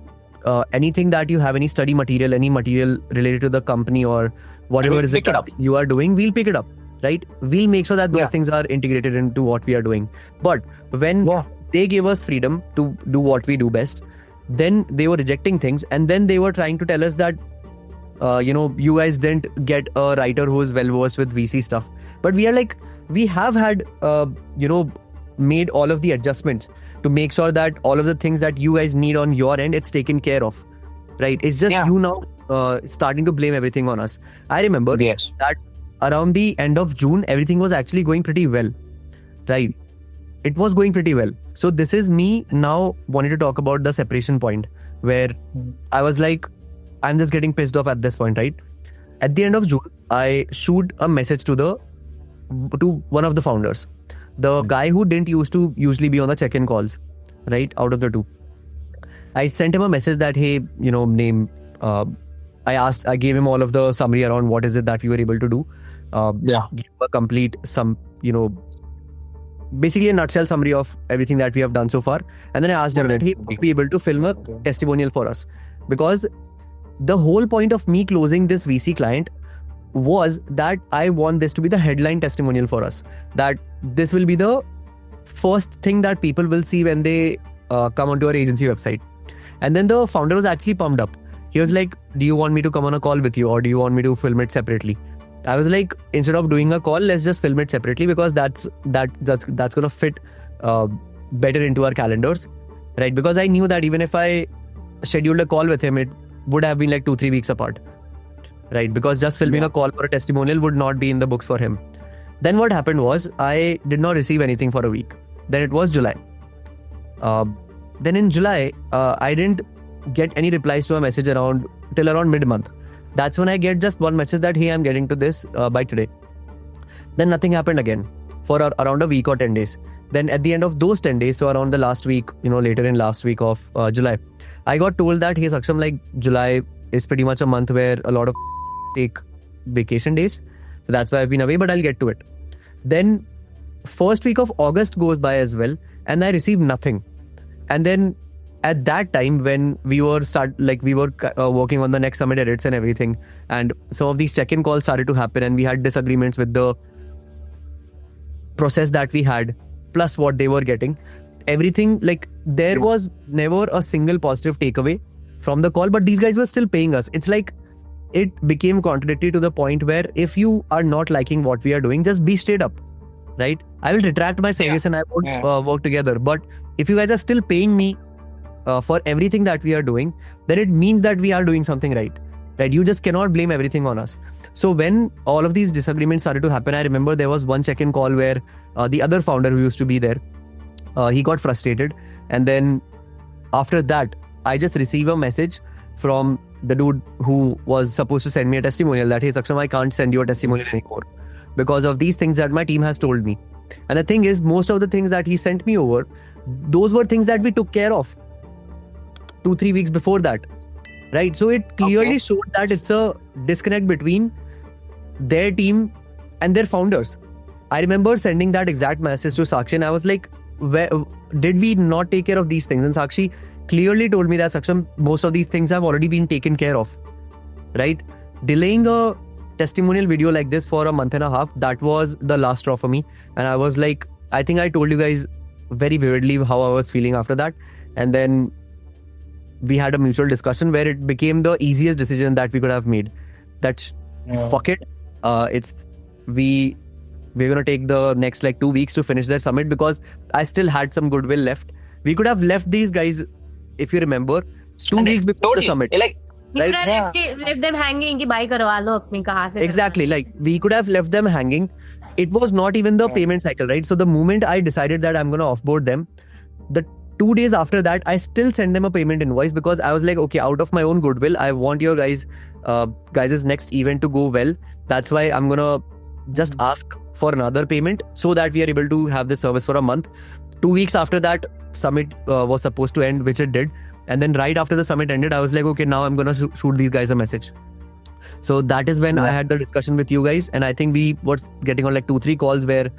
Speaker 1: anything that you have, any study material, any material related to the company or whatever is it that you are doing, we'll pick it up, right? We'll make sure that those things are integrated into what we are doing. But when they gave us freedom to do what we do best, then they were rejecting things, and then they were trying to tell us that you guys didn't get a writer who is well versed with VC stuff. But we are like, we have had made all of the adjustments to make sure that all of the things that you guys need on your end, it's taken care of, right? It's just you now starting to blame everything on us. I remember that around the end of June, everything was actually going pretty well, right? It was going pretty well. So this is me now wanting to talk about the separation point where I was like, I'm just getting pissed off at this point, right? At the end of June, I shoot a message to one of the founders, the guy who didn't used to usually be on the check-in calls, right? Out of the two, I sent him a message that, hey, name. I gave him all of the summary around what is it that we were able to do. Give a complete basically a nutshell summary of everything that we have done so far. And then I asked him that he would be able to film a testimonial for us, because the whole point of me closing this VC client was that I want this to be the headline testimonial for us, that this will be the first thing that people will see when they come onto our agency website. And then the founder was actually pumped up. He was like, do you want me to come on a call with you, or do you want me to film it separately? I was like, instead of doing a call, let's just film it separately, because that's gonna fit better into our calendars, right? Because I knew that even if I scheduled a call with him, it would have been like 2-3 weeks apart, right? Because just filming a call for a testimonial would not be in the books for him. Then what happened was I did not receive anything for a week. Then it was July. Then in July, I didn't get any replies to a message till around mid-month. That's when I get just one message that, hey, I'm getting to this by today. Then nothing happened again for around a week or 10 days. Then at the end of those 10 days, so around the last week, later in last week of July, I got told that, hey, Saksham, like July is pretty much a month where a lot of take vacation days. So that's why I've been away, but I'll get to it. Then first week of August goes by as well, and I received nothing. And then at that time, when we were working on the next summit edits and everything, and some of these check-in calls started to happen, and we had disagreements with the process that we had, plus what they were getting. Everything, like, there was never a single positive takeaway from the call, but these guys were still paying us. It's like, it became contradictory to the point where if you are not liking what we are doing, just be straight up, right? I will retract my service and I won't work together. But if you guys are still paying me for everything that we are doing, then it means that we are doing something right? You just cannot blame everything on us. So when all of these disagreements started to happen, I remember there was one check-in call where the other founder who used to be there, he got frustrated. And then after that, I just received a message from the dude who was supposed to send me a testimonial that, hey, Saksham, I can't send you a testimonial anymore because of these things that my team has told me. And the thing is, most of the things that he sent me over, those were things that we took care of. 2-3 weeks before that, right? So it clearly showed that it's a disconnect between their team and their founders. I remember sending that exact message to Sakshi and I was like, where did we not take care of these things? And Sakshi clearly told me that, Saksham, most of these things have already been taken care of, right? Delaying a testimonial video like this for a month and a half, that was the last straw for me. And I was like, I think I told you guys very vividly how I was feeling after that. And then we had a mutual discussion where it became the easiest decision that we could have made. That's fuck it. We're gonna take the next like 2 weeks to finish that summit because I still had some goodwill left. We could have left these guys, if you remember, 2 weeks before the summit.
Speaker 2: Like,
Speaker 3: You could have left them hanging कि भाई करवा लो अपनी कहाँ से
Speaker 1: Exactly, like we could have left them hanging. It was not even the payment cycle, right? So the moment I decided that I'm gonna offboard them, the 2 days after that, I still sent them a payment invoice because I was like, okay, out of my own goodwill, I want your guys' next event to go well. That's why I'm gonna just ask for another payment so that we are able to have this service for a month. 2 weeks after that, summit was supposed to end, which it did. And then right after the summit ended, I was like, okay, now I'm gonna shoot these guys a message. So that is when I had the discussion with you guys, and I think we were getting on like 2-3 calls where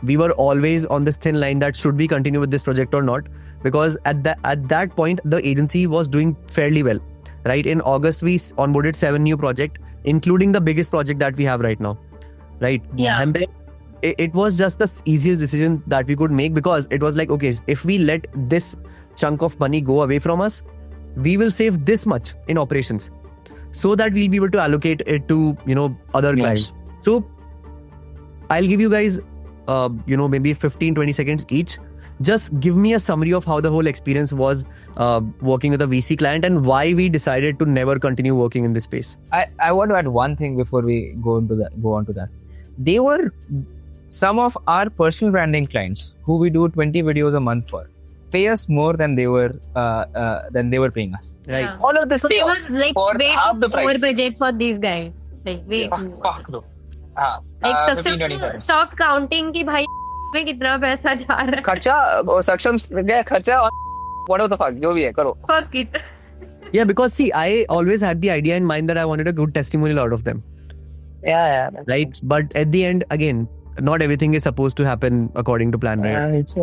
Speaker 1: we were always on this thin line that should we continue with this project or not, because at that point the agency was doing fairly well, right? In August we onboarded 7 new projects, including the biggest project that we have right now, right?
Speaker 3: Yeah.
Speaker 1: And then it was just the easiest decision that we could make, because it was like, okay, if we let this chunk of money go away from us, we will save this much in operations, so that we'll be able to allocate it to, other clients. So I'll give you guys maybe 15-20 seconds each. Just give me a summary of how the whole experience was working with a VC client and why we decided to never continue working in this space.
Speaker 2: I want to add one thing before we go on to that. They were some of our personal branding clients who we do 20 videos a month for. Pay us more than they were paying us.
Speaker 1: Right.
Speaker 3: Yeah.
Speaker 2: All of this
Speaker 3: So
Speaker 2: pay
Speaker 3: they were
Speaker 2: us
Speaker 3: like
Speaker 2: for
Speaker 3: way
Speaker 2: half the
Speaker 3: too over
Speaker 2: price.
Speaker 3: budget for these guys. Like way too.
Speaker 2: Fuck though.
Speaker 3: Like
Speaker 2: 15, 20 seconds.
Speaker 3: stop counting कि भाई में कितना पैसा जा रहा है.
Speaker 2: खर्चा सक्षम गया खर्चा whatever the fuck जो भी है करो.
Speaker 3: Fuck it.
Speaker 1: Yeah, because see, I always had the idea in mind that I wanted a good testimonial out of them.
Speaker 2: Yeah.
Speaker 1: Right. But at the end, again, not everything is supposed to happen according to plan, right?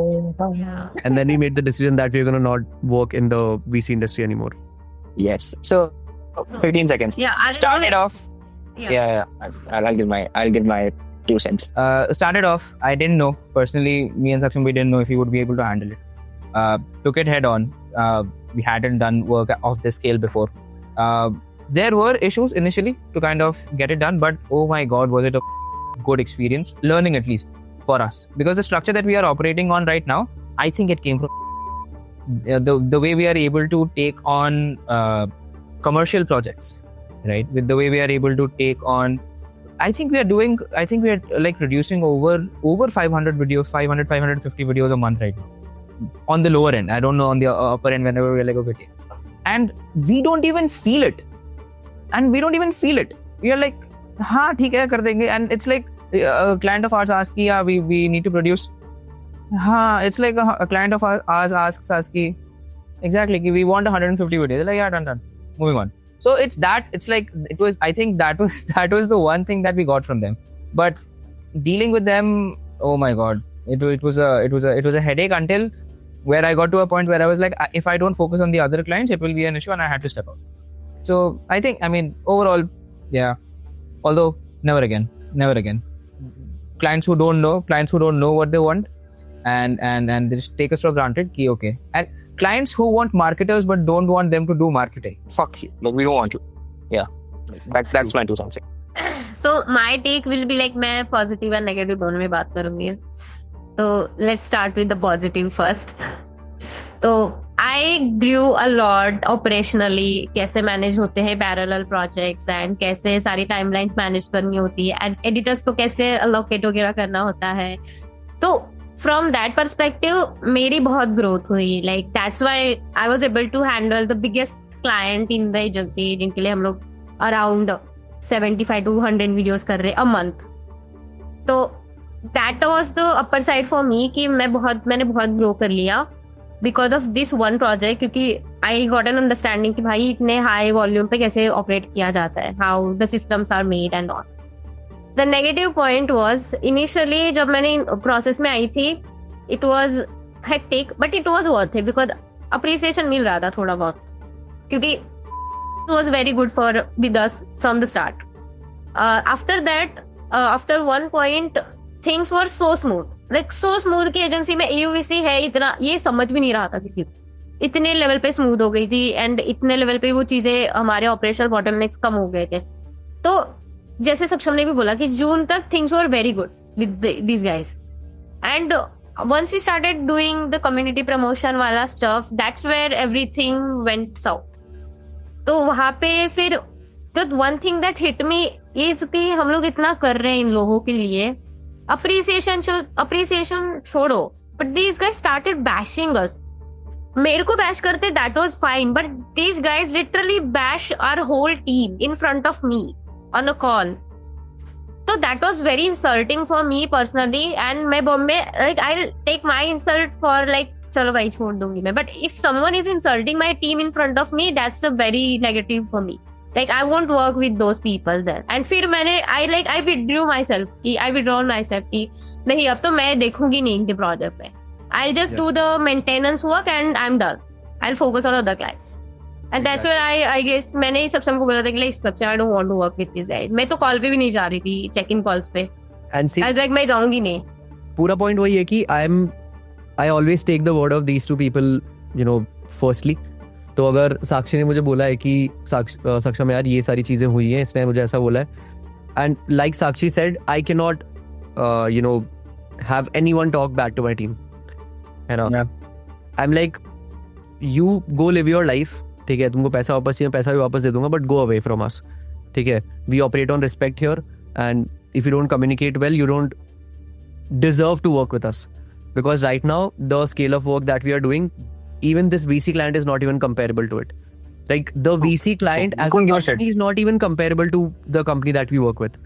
Speaker 3: Yeah.
Speaker 1: And then we made the decision that we're going to not work in the VC industry anymore.
Speaker 2: Yes. So 15 seconds.
Speaker 3: Yeah. I
Speaker 2: Started off.
Speaker 3: Yeah.
Speaker 2: I'll give my 2 cents. Started off, I didn't know personally. Me and Saksham, we didn't know if we would be able to handle it. Took it head on. We hadn't done work of this scale before. There were issues initially to kind of get it done, but oh my god, was it a good experience, learning at least for us, because the structure that we are operating on right now, I think it came from the way we are able to take on commercial projects, right? With the way we are able to take on, I think we are like producing over 500 videos, 550 videos a month right now on the lower end. I don't know on the upper end, whenever we're like, okay, and we don't even feel it, we are like, हाँ ठीक है कर देंगे, and it's like a client of ours asks कि yeah, we need to produce. हाँ, it's like a client of ours asks us कि exactly कि we want 150 videos. They're like yeah, done. Moving on. So it's like it was. I think that was the one thing that we got from them. But dealing with them, oh my god, it was a headache until where I got to a point where I was like, if I don't focus on the other clients, it will be an issue, and I had to step out. So I mean overall, yeah. Although never again. Clients who don't know what they want, and they just take us for granted. Ki okay. And clients who want marketers but don't want them to do marketing. Fuck you. Like we don't want you. Yeah. That's my 2 cents.
Speaker 3: So my take will be like मैं positive and negative दोनों में बात करूंगी. So let's start with the positive first. So I grew a lot operationally, कैसे manage होते हैं parallel projects and कैसे सारी timelines manage करनी होती है and editors को कैसे allocate वगैरह करना होता है. तो from that perspective मेरी बहुत growth हुई. Like that's why I was able to handle the biggest client in the agency, जिनके लिए हम लोग around 75 to 100 videos कर रहे a month. तो that was the upper side for me कि मैंने बहुत grow कर लिया. Because of this one project, क्योंकि आई गॉट एन अंडरस्टैंडिंग कि भाई इतने हाई वॉल्यूम पे कैसे ऑपरेट किया जाता है, how the systems are made and all. The negative point was initially जब मैंने प्रोसेस में आई थी, it was hectic but it was worth it because appreciation मिल रहा था थोड़ा बहुत, क्योंकि it was very good for with us from the start. After that, after one point, things were so smooth. Like so smooth कि agency में AUVC है इतना, ये समझ भी नहीं रहा था किसी को. इतने लेवल पे स्मूथ हो गई थी एंड इतने लेवल पे वो चीजें हमारे ऑपरेशनल बॉटलनेक्स कम हो गए थे. तो जैसे सक्षम ने भी बोला कि जून तक things were very good with these guys, and once we started doing the community promotion वाला stuff, that's where everything went south. तो वहां पे फिर the one thing that hit me is कि हम लोग इतना कर रहे हैं इन लोगों के लिए, अप्रिसिएशन छोड़ो, but these guys started bashing us. मेरे को बैश करते that was fine, but these guys literally bash our whole team in front of me on a call. So that was very insulting for me personally, and मैं Bombay like I'll take my insult for like चलो भाई छोड़ दूंगी मैं, but if someone is insulting my team in front of me, that's a very negative for me. Like I won't work with those people there. And फिर मैंने I withdrew myself कि I withdrawn myself कि नहीं अब तो मैं देखूंगी नहीं इनके प्रोजेक्ट पे. I'll just do the maintenance work and I'm done. I'll focus on other clients. And that's where I guess मैंने ही सक्षम को बोला था कि like सक्षम I don't want to work with this guy. मैं तो कॉल पे भी नहीं जा रही थी, चेक इन कॉल्स पे.
Speaker 1: And see,
Speaker 3: I was like मैं जाऊंगी नहीं.
Speaker 1: पूरा पॉइंट वही है कि I always take the word of these two people, you know, firstly. तो अगर साक्षी ने मुझे बोला है कि सक्षम यार ये सारी चीजें हुई हैं, इसने मुझे ऐसा बोला है, and like Sakshi said, I cannot you know, have anyone talk bad to my team, you know.
Speaker 2: Yeah.
Speaker 1: I'm like, you go live your life, ठीक है, तुमको पैसा वापस चाहिए, पैसा भी वापस दे दूंगा, but go away from us, ठीक है. We operate on respect here, and if you don't communicate well, you don't deserve to work with us. Because right now, the scale of work that we are doing, even this VC client is not even comparable to it. Like the VC client as a company is not even comparable to the company that we work with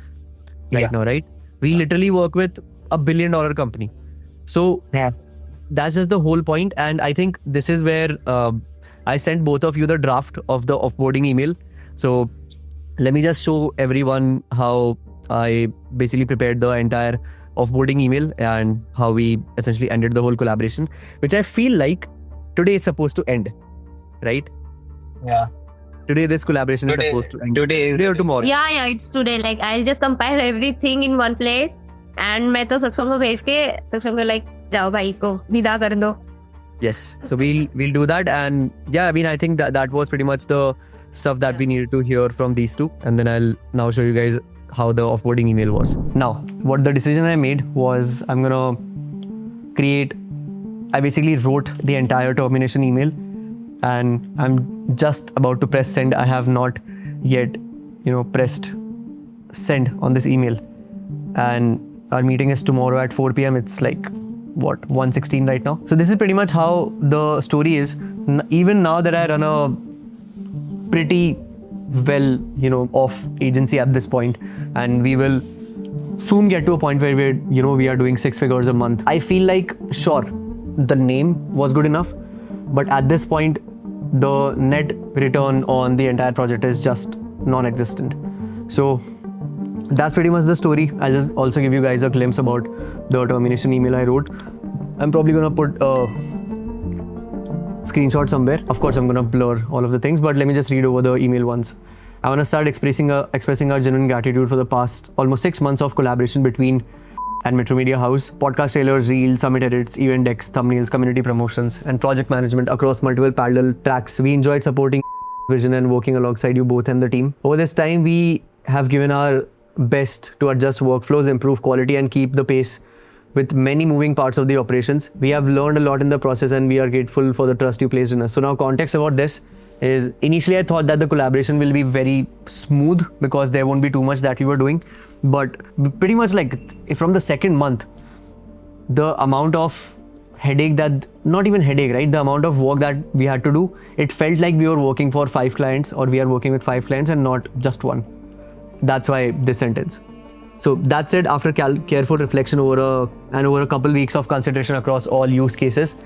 Speaker 1: right now, right? We literally work with $1 billion company. So that's just the whole point. And I think this is where I sent both of you the draft of the offboarding email. So let me just show everyone how I basically prepared the entire offboarding email and how we essentially ended the whole collaboration, which I feel like today is supposed to end, right?
Speaker 2: Yeah.
Speaker 1: Today this collaboration is supposed to end. Today or tomorrow.
Speaker 3: Yeah, it's today. Like I'll just compile everything in one place and मैं तो सक्षम को भेज के सक्षम को like जाओ भाई को विदा कर दो.
Speaker 1: Yes. So we'll do that, and yeah, I mean I think that was pretty much the stuff that we needed to hear from these two, and then I'll now show you guys how the offboarding email was. Now, what the decision I made was I basically wrote the entire termination email, and I'm just about to press send. I have not yet, pressed send on this email, and our meeting is tomorrow at 4 p.m. It's like, 1:16 right now. So this is pretty much how the story is. Even now that I run a pretty well, off agency at this point, and we will soon get to a point where we are doing 6 figures a month. I feel like, sure, the name was good enough, but at this point, the net return on the entire project is just non-existent. So that's pretty much the story. I'll just also give you guys a glimpse about the termination email I wrote. I'm probably gonna put a screenshot somewhere. Of course, I'm gonna blur all of the things, but let me just read over the email once. I wanna start expressing our genuine gratitude for the past almost 6 months of collaboration between and Metro Media House, podcast trailers, reels, summit edits, event decks, thumbnails, community promotions, and project management across multiple parallel tracks. We enjoyed supporting vision and working alongside you both and the team. Over this time, we have given our best to adjust workflows, improve quality, and keep the pace with many moving parts of the operations. We have learned a lot in the process, and we are grateful for the trust you placed in us. So now context about this is, initially I thought that the collaboration will be very smooth because there won't be too much that we were doing, but pretty much like from the second month, the amount of headache not even headache, right? The amount of work that we had to do, it felt like we were working for 5 clients, or we are working with 5 clients and not just one. That's why this sentence. So that's it. After careful reflection over a couple weeks of consideration across all use cases,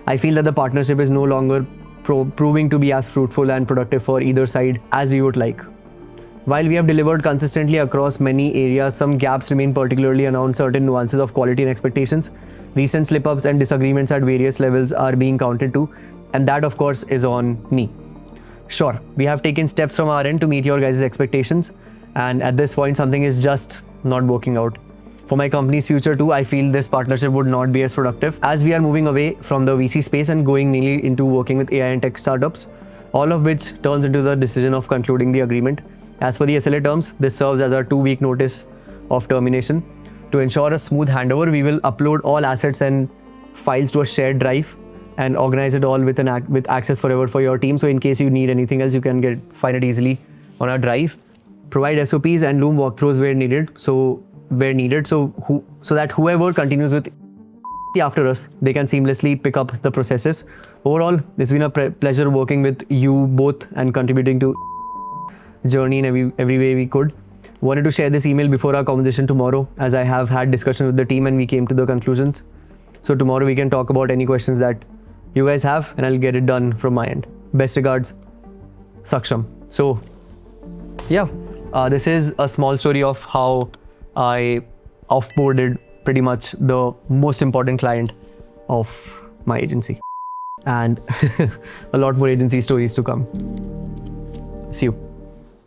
Speaker 1: I feel that the partnership is no longer proving to be as fruitful and productive for either side as we would like. While we have delivered consistently across many areas, some gaps remain, particularly around certain nuances of quality and expectations. Recent slip-ups and disagreements at various levels are being counted to, and that of course is on me. Sure, we have taken steps from our end to meet your guys' expectations, and at this point something is just not working out. For my company's future too, I feel this partnership would not be as productive, as we are moving away from the VC space and going mainly into working with AI and tech startups, all of which turns into the decision of concluding the agreement. As per the SLA terms, this serves as a 2-week notice of termination. To ensure a smooth handover, we will upload all assets and files to a shared drive and organize it all with access forever for your team. So in case you need anything else, you can find it easily on our drive. Provide SOPs and Loom walkthroughs where needed. So that whoever continues with after us, they can seamlessly pick up the processes. Overall, it's been a pleasure working with you both and contributing to journey in every way we could. Wanted to share this email before our conversation tomorrow, as I have had discussions with the team and we came to the conclusions. So tomorrow we can talk about any questions that you guys have and I'll get it done from my end. Best regards, Saksham. So yeah, this is a small story of how I offboarded pretty much the most important client of my agency, and a lot more agency stories to come. See you.